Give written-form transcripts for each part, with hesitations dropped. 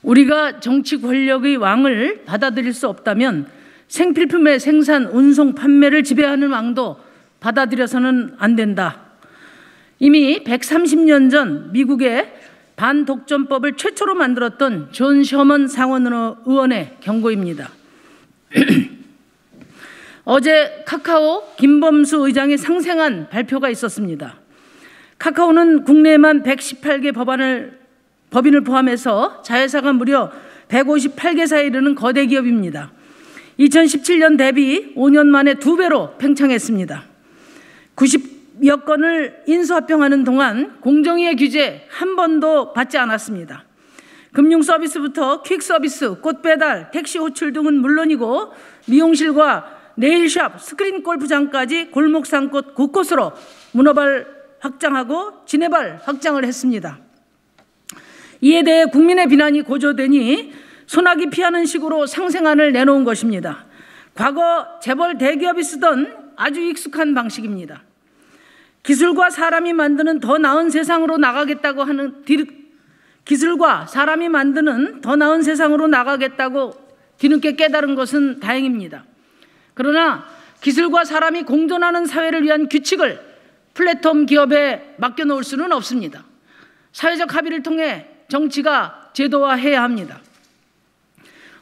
우리가 정치 권력의 왕을 받아들일 수 없다면 생필품의 생산, 운송, 판매를 지배하는 왕도 받아들여서는 안 된다. 이미 130년 전 미국의 반독점법을 최초로 만들었던 존 셔먼 상원의원의 경고입니다. 어제 카카오 김범수 의장의 상생한 발표가 있었습니다. 카카오는 국내에만 118개 법인을 포함해서 자회사가 무려 158개사에 이르는 거대 기업입니다. 2017년 대비 5년 만에 2배로 팽창했습니다. 90여 건을 인수합병하는 동안 공정위의 규제 한 번도 받지 않았습니다. 금융 서비스부터 퀵 서비스, 꽃 배달, 택시 호출 등은 물론이고 미용실과 네일샵, 스크린 골프장까지 골목 산곳 곳곳으로 문어발 확장하고 지네발 확장을 했습니다. 이에 대해 국민의 비난이 고조되니 소나기 피하는 식으로 상생안을 내놓은 것입니다. 과거 재벌 대기업이 쓰던 아주 익숙한 방식입니다. 기술과 사람이 만드는 더 나은 세상으로 나가겠다고 뒤늦게 깨달은 것은 다행입니다. 그러나 기술과 사람이 공존하는 사회를 위한 규칙을 플랫폼 기업에 맡겨놓을 수는 없습니다. 사회적 합의를 통해 정치가 제도화해야 합니다.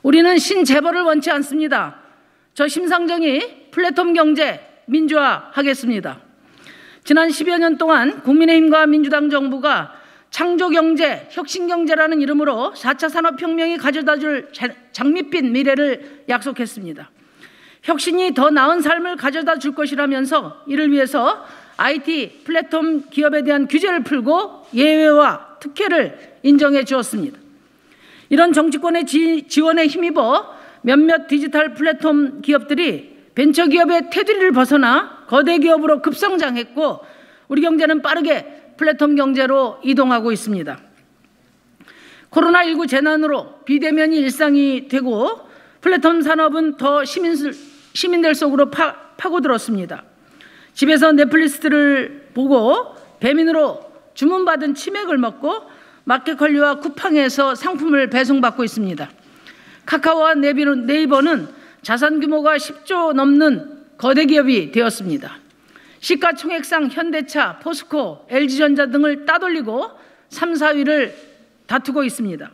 우리는 신재벌을 원치 않습니다. 저 심상정이 플랫폼 경제 민주화하겠습니다. 지난 10여 년 동안 국민의힘과 민주당 정부가 창조경제, 혁신경제라는 이름으로 4차 산업혁명이 가져다줄 장밋빛 미래를 약속했습니다. 혁신이 더 나은 삶을 가져다 줄 것이라면서 이를 위해서 IT 플랫폼 기업에 대한 규제를 풀고 예외와 특혜를 인정해 주었습니다. 이런 정치권의 지원에 힘입어 몇몇 디지털 플랫폼 기업들이 벤처기업의 테두리를 벗어나 거대 기업으로 급성장했고 우리 경제는 빠르게 플랫폼 경제로 이동하고 있습니다. 코로나19 재난으로 비대면이 일상이 되고 플랫폼 산업은 더 시민들 속으로 파고들었습니다. 집에서 넷플릭스를 보고 배민으로 주문받은 치맥을 먹고 마켓컬리와 쿠팡에서 상품을 배송받고 있습니다. 카카오와 네이버는 자산 규모가 10조 넘는 거대 기업이 되었습니다. 시가총액상 현대차, 포스코, LG전자 등을 따돌리고 3, 4위를 다투고 있습니다.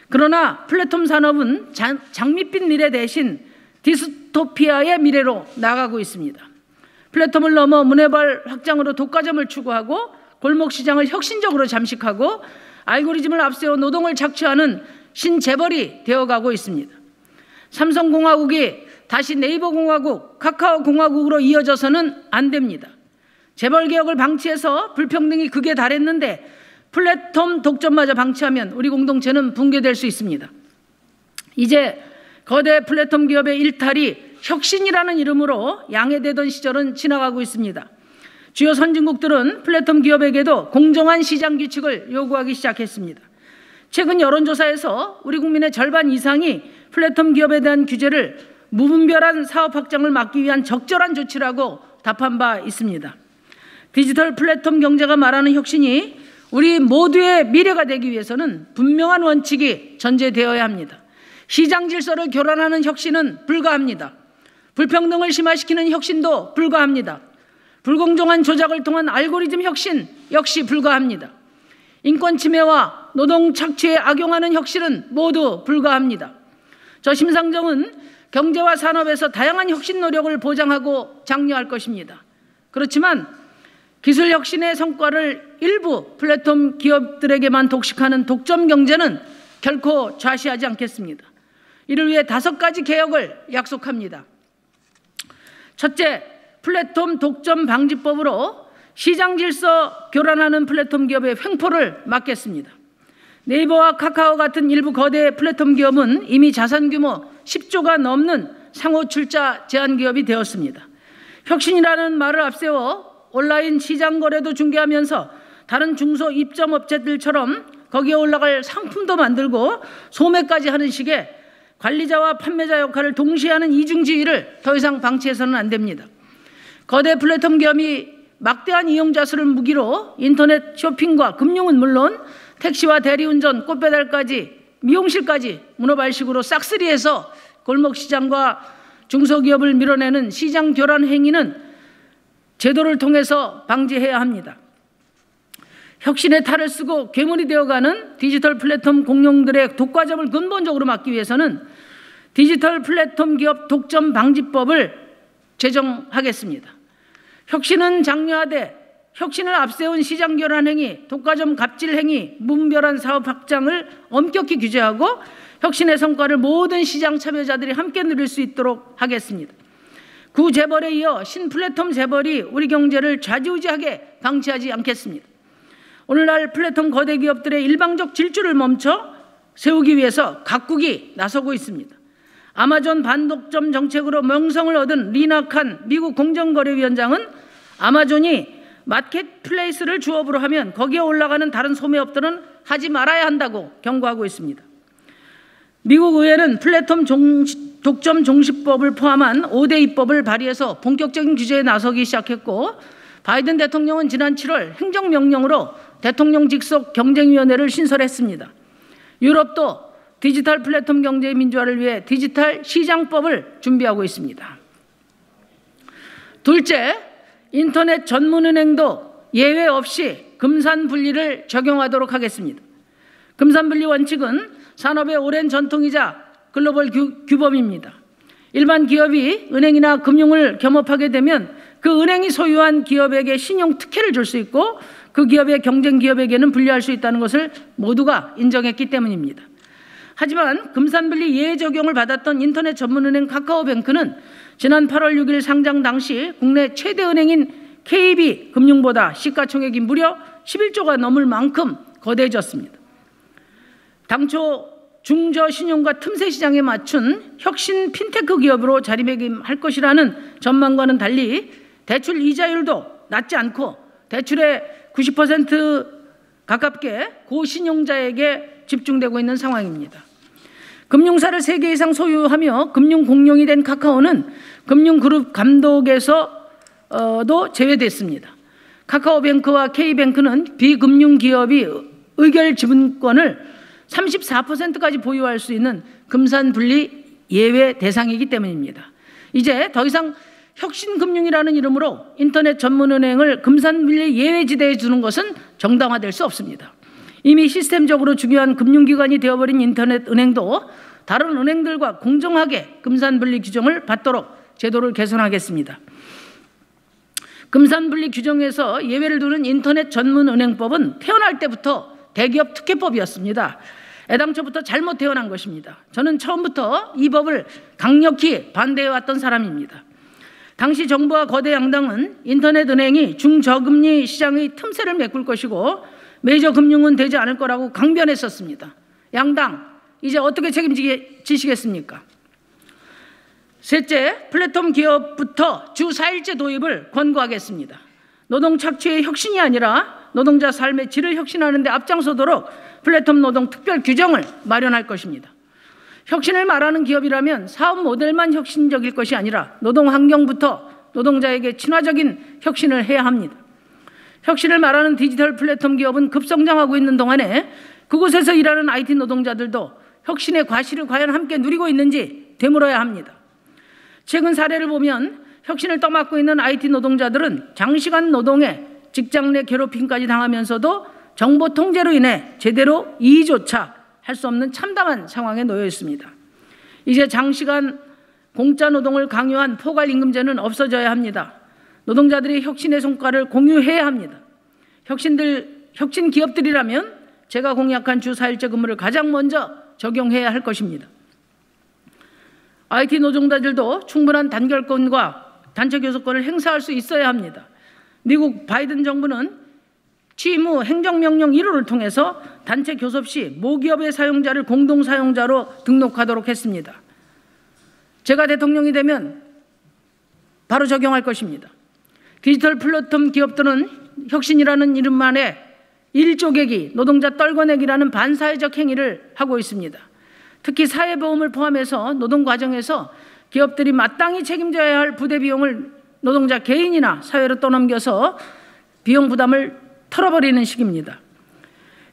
그러나 플랫폼 산업은 장밋빛 미래 대신 디스토피아의 미래로 나가고 있습니다. 플랫폼을 넘어 문해발 확장으로 독과점을 추구하고 골목시장을 혁신적으로 잠식하고 알고리즘을 앞세워 노동을 착취하는 신재벌이 되어가고 있습니다. 삼성공화국이 다시 네이버공화국, 카카오공화국으로 이어져서는 안 됩니다. 재벌개혁을 방치해서 불평등이 극에 달했는데 플랫폼 독점마저 방치하면 우리 공동체는 붕괴될 수 있습니다. 이제 거대 플랫폼 기업의 일탈이 혁신이라는 이름으로 양해되던 시절은 지나가고 있습니다. 주요 선진국들은 플랫폼 기업에게도 공정한 시장 규칙을 요구하기 시작했습니다. 최근 여론조사에서 우리 국민의 절반 이상이 플랫폼 기업에 대한 규제를 무분별한 사업 확장을 막기 위한 적절한 조치라고 답한 바 있습니다. 디지털 플랫폼 경제가 말하는 혁신이 우리 모두의 미래가 되기 위해서는 분명한 원칙이 전제되어야 합니다. 시장 질서를 교란하는 혁신은 불가합니다. 불평등을 심화시키는 혁신도 불가합니다. 불공정한 조작을 통한 알고리즘 혁신 역시 불가합니다. 인권 침해와 노동 착취에 악용하는 혁신은 모두 불가합니다. 저 심상정은 경제와 산업에서 다양한 혁신 노력을 보장하고 장려할 것입니다. 그렇지만 기술 혁신의 성과를 일부 플랫폼 기업들에게만 독식하는 독점 경제는 결코 좌시하지 않겠습니다. 이를 위해 5가지 개혁을 약속합니다. 첫째, 플랫폼 독점 방지법으로 시장 질서 교란하는 플랫폼 기업의 횡포를 막겠습니다. 네이버와 카카오 같은 일부 거대 플랫폼 기업은 이미 자산 규모 10조가 넘는 상호 출자 제한 기업이 되었습니다. 혁신이라는 말을 앞세워 온라인 시장 거래도 중개하면서 다른 중소 입점업체들처럼 거기에 올라갈 상품도 만들고 소매까지 하는 식의 관리자와 판매자 역할을 동시에 하는 이중지위를 더 이상 방치해서는 안 됩니다. 거대 플랫폼 기업이 막대한 이용자 수를 무기로 인터넷 쇼핑과 금융은 물론 택시와 대리운전, 꽃배달까지 미용실까지 문어발식으로 싹쓸이해서 골목시장과 중소기업을 밀어내는 시장 교란 행위는 제도를 통해서 방지해야 합니다. 혁신의 탈을 쓰고 괴물이 되어가는 디지털 플랫폼 공룡들의 독과점을 근본적으로 막기 위해서는 디지털 플랫폼 기업 독점 방지법을 제정하겠습니다. 혁신은 장려하되 혁신을 앞세운 시장 교란 행위, 독과점 갑질 행위, 무분별한 사업 확장을 엄격히 규제하고 혁신의 성과를 모든 시장 참여자들이 함께 누릴 수 있도록 하겠습니다. 구재벌에 이어 신플랫폼 재벌이 우리 경제를 좌지우지하게 방치하지 않겠습니다. 오늘날 플랫폼 거대 기업들의 일방적 질주를 멈춰 세우기 위해서 각국이 나서고 있습니다. 아마존 반독점 정책으로 명성을 얻은 리나 칸 미국 공정거래위원장은 아마존이 마켓플레이스를 주업으로 하면 거기에 올라가는 다른 소매업들은 하지 말아야 한다고 경고하고 있습니다. 미국 의회는 플랫폼 독점 종식법을 포함한 5대 입법을 발의해서 본격적인 규제에 나서기 시작했고, 바이든 대통령은 지난 7월 행정명령으로 대통령 직속 경쟁위원회를 신설했습니다. 유럽도 디지털 플랫폼 경제의 민주화를 위해 디지털 시장법을 준비하고 있습니다. 둘째, 인터넷 전문은행도 예외 없이 금산분리를 적용하도록 하겠습니다. 금산분리 원칙은 산업의 오랜 전통이자 글로벌 규범입니다. 일반 기업이 은행이나 금융을 겸업하게 되면 그 은행이 소유한 기업에게 신용 특혜를 줄 수 있고 그 기업의 경쟁 기업에게는 분리할 수 있다는 것을 모두가 인정했기 때문입니다. 하지만 금산분리 예외 적용을 받았던 인터넷 전문은행 카카오뱅크는 지난 8월 6일 상장 당시 국내 최대 은행인 KB금융보다 시가총액이 무려 11조가 넘을 만큼 거대해졌습니다. 당초 중저신용과 틈새 시장에 맞춘 혁신 핀테크 기업으로 자리매김할 것이라는 전망과는 달리 대출 이자율도 낮지 않고 대출의 90% 가깝게 고신용자에게 집중되고 있는 상황입니다. 금융사를 3개 이상 소유하며 금융공룡이 된 카카오는 금융그룹 감독에서도 제외됐습니다. 카카오뱅크와 K뱅크는 비금융기업이 의결 지분권을 34%까지 보유할 수 있는 금산분리 예외 대상이기 때문입니다. 이제 더 이상 혁신금융이라는 이름으로 인터넷 전문은행을 금산분리 예외지대에 두는 것은 정당화될 수 없습니다. 이미 시스템적으로 중요한 금융기관이 되어버린 인터넷 은행도 다른 은행들과 공정하게 금산분리 규정을 받도록 제도를 개선하겠습니다. 금산분리 규정에서 예외를 두는 인터넷 전문은행법은 태어날 때부터 대기업 특혜법이었습니다. 애당초부터 잘못 태어난 것입니다. 저는 처음부터 이 법을 강력히 반대해왔던 사람입니다. 당시 정부와 거대 양당은 인터넷 은행이 중저금리 시장의 틈새를 메꿀 것이고 메이저 금융은 되지 않을 거라고 강변했었습니다. 양당, 이제 어떻게 책임지시겠습니까? 셋째, 플랫폼 기업부터 주 4일제 도입을 권고하겠습니다. 노동 착취의 혁신이 아니라 노동자 삶의 질을 혁신하는 데 앞장서도록 플랫폼 노동 특별 규정을 마련할 것입니다. 혁신을 말하는 기업이라면 사업 모델만 혁신적일 것이 아니라 노동 환경부터 노동자에게 친화적인 혁신을 해야 합니다. 혁신을 말하는 디지털 플랫폼 기업은 급성장하고 있는 동안에 그곳에서 일하는 IT 노동자들도 혁신의 과실을 과연 함께 누리고 있는지 되물어야 합니다. 최근 사례를 보면 혁신을 떠맡고 있는 IT 노동자들은 장시간 노동에 직장 내 괴롭힘까지 당하면서도 정보 통제로 인해 제대로 이의조차 할 수 없는 참담한 상황에 놓여 있습니다. 이제 장시간 공짜 노동을 강요한 포괄임금제는 없어져야 합니다. 노동자들이 혁신의 성과를 공유해야 합니다. 혁신 기업들이라면 제가 공약한 주 4일제 근무를 가장 먼저 적용해야 할 것입니다. IT 노동자들도 충분한 단결권과 단체 교섭권을 행사할 수 있어야 합니다. 미국 바이든 정부는 취임 후 행정명령 1호를 통해서 단체 교섭 시 모기업의 사용자를 공동사용자로 등록하도록 했습니다. 제가 대통령이 되면 바로 적용할 것입니다. 디지털 플랫폼 기업들은 혁신이라는 이름만에 일조개기, 노동자 떨궈내기라는 반사회적 행위를 하고 있습니다. 특히 사회보험을 포함해서 노동 과정에서 기업들이 마땅히 책임져야 할 부대 비용을 노동자 개인이나 사회로 떠넘겨서 비용 부담을 털어버리는 식입니다.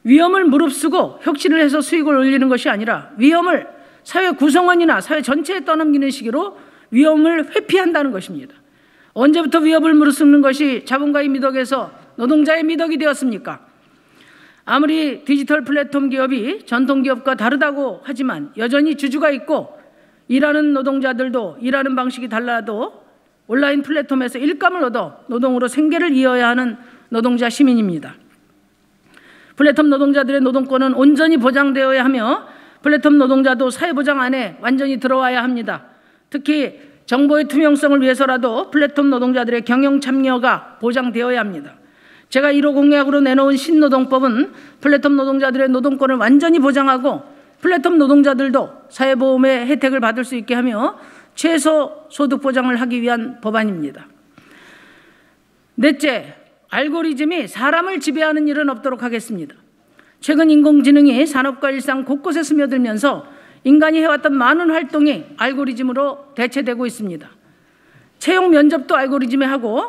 위험을 무릅쓰고 혁신을 해서 수익을 올리는 것이 아니라 위험을 사회 구성원이나 사회 전체에 떠넘기는 시기로 위험을 회피한다는 것입니다. 언제부터 위협을 무릅쓰는 것이 자본가의 미덕에서 노동자의 미덕이 되었습니까? 아무리 디지털 플랫폼 기업이 전통 기업과 다르다고 하지만 여전히 주주가 있고 일하는 노동자들도 일하는 방식이 달라도 온라인 플랫폼에서 일감을 얻어 노동으로 생계를 이어야 하는 노동자 시민입니다. 플랫폼 노동자들의 노동권은 온전히 보장되어야 하며 플랫폼 노동자도 사회보장 안에 완전히 들어와야 합니다. 특히 정보의 투명성을 위해서라도 플랫폼 노동자들의 경영 참여가 보장되어야 합니다. 제가 1호 공약으로 내놓은 신노동법은 플랫폼 노동자들의 노동권을 완전히 보장하고 플랫폼 노동자들도 사회보험의 혜택을 받을 수 있게 하며 최소 소득 보장을 하기 위한 법안입니다. 넷째, 알고리즘이 사람을 지배하는 일은 없도록 하겠습니다. 최근 인공지능이 산업과 일상 곳곳에 스며들면서 인간이 해왔던 많은 활동이 알고리즘으로 대체되고 있습니다. 채용 면접도 알고리즘이 하고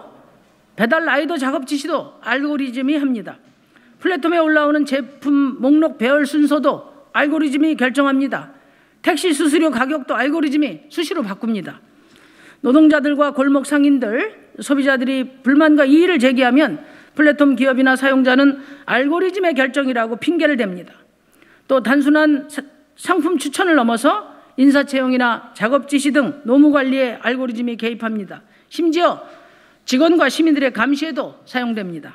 배달 라이더 작업 지시도 알고리즘이 합니다. 플랫폼에 올라오는 제품 목록 배열 순서도 알고리즘이 결정합니다. 택시 수수료 가격도 알고리즘이 수시로 바꿉니다. 노동자들과 골목 상인들, 소비자들이 불만과 이의를 제기하면 플랫폼 기업이나 사용자는 알고리즘의 결정이라고 핑계를 댑니다. 또 단순한 상품 추천을 넘어서 인사채용이나 작업 지시 등 노무 관리에 알고리즘이 개입합니다. 심지어 직원과 시민들의 감시에도 사용됩니다.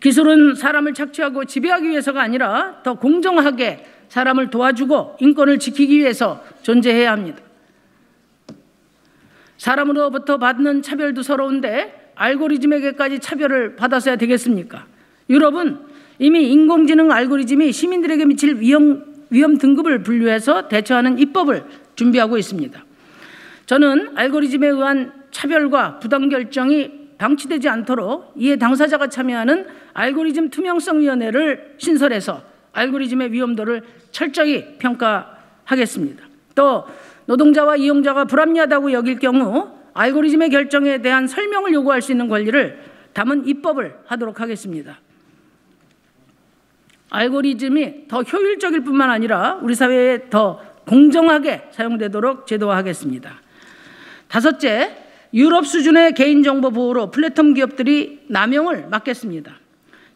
기술은 사람을 착취하고 지배하기 위해서가 아니라 더 공정하게 사람을 도와주고 인권을 지키기 위해서 존재해야 합니다. 사람으로부터 받는 차별도 서러운데 알고리즘에게까지 차별을 받아서야 되겠습니까? 유럽은 이미 인공지능 알고리즘이 시민들에게 미칠 위험 등급을 분류해서 대처하는 입법을 준비하고 있습니다. 저는 알고리즘에 의한 차별과 부당 결정이 방치되지 않도록 이에 당사자가 참여하는 알고리즘 투명성위원회를 신설해서 알고리즘의 위험도를 철저히 평가하겠습니다. 또 노동자와 이용자가 불합리하다고 여길 경우 알고리즘의 결정에 대한 설명을 요구할 수 있는 권리를 담은 입법을 하도록 하겠습니다. 알고리즘이 더 효율적일 뿐만 아니라 우리 사회에 더 공정하게 사용되도록 제도화하겠습니다. 다섯째, 유럽 수준의 개인정보 보호로 플랫폼 기업들이 남용을 막겠습니다.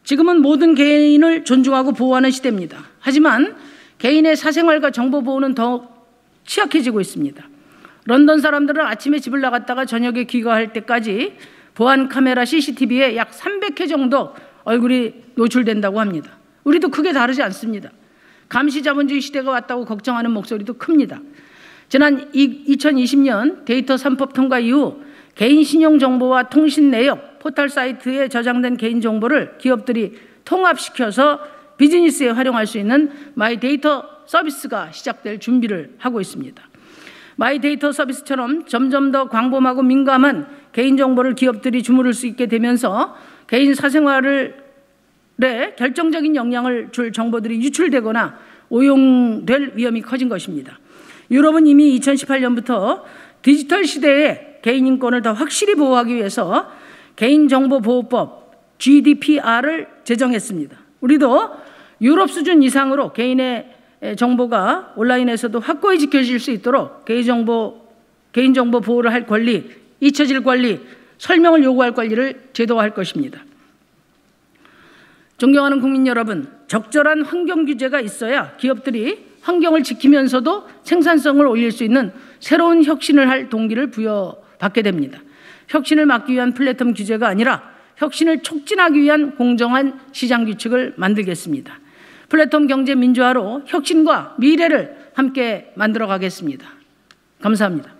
지금은 모든 개인을 존중하고 보호하는 시대입니다. 하지만 개인의 사생활과 정보 보호는 더욱 취약해지고 있습니다. 런던 사람들은 아침에 집을 나갔다가 저녁에 귀가할 때까지 보안 카메라 CCTV에 약 300회 정도 얼굴이 노출된다고 합니다. 우리도 크게 다르지 않습니다. 감시 자본주의 시대가 왔다고 걱정하는 목소리도 큽니다. 지난 2020년 데이터 3법 통과 이후 개인 신용 정보와 통신 내역, 포털 사이트에 저장된 개인 정보를 기업들이 통합시켜서 비즈니스에 활용할 수 있는 마이데이터 서비스가 시작될 준비를 하고 있습니다. 마이데이터 서비스처럼 점점 더 광범하고 민감한 개인정보를 기업들이 주무를 수 있게 되면서 개인 사생활에 결정적인 영향을 줄 정보들이 유출되거나 오용될 위험이 커진 것입니다. 유럽은 이미 2018년부터 디지털 시대에 개인 인권을 더 확실히 보호하기 위해서 개인정보보호법 GDPR을 제정했습니다. 우리도 유럽 수준 이상으로 개인의 정보가 온라인에서도 확고히 지켜질 수 있도록 개인정보 보호를 할 권리, 잊혀질 권리, 설명을 요구할 권리를 제도화할 것입니다. 존경하는 국민 여러분, 적절한 환경 규제가 있어야 기업들이 환경을 지키면서도 생산성을 올릴 수 있는 새로운 혁신을 할 동기를 부여받게 됩니다. 혁신을 막기 위한 플랫폼 규제가 아니라 혁신을 촉진하기 위한 공정한 시장 규칙을 만들겠습니다. 플랫폼 경제 민주화로 혁신과 미래를 함께 만들어 가겠습니다. 감사합니다.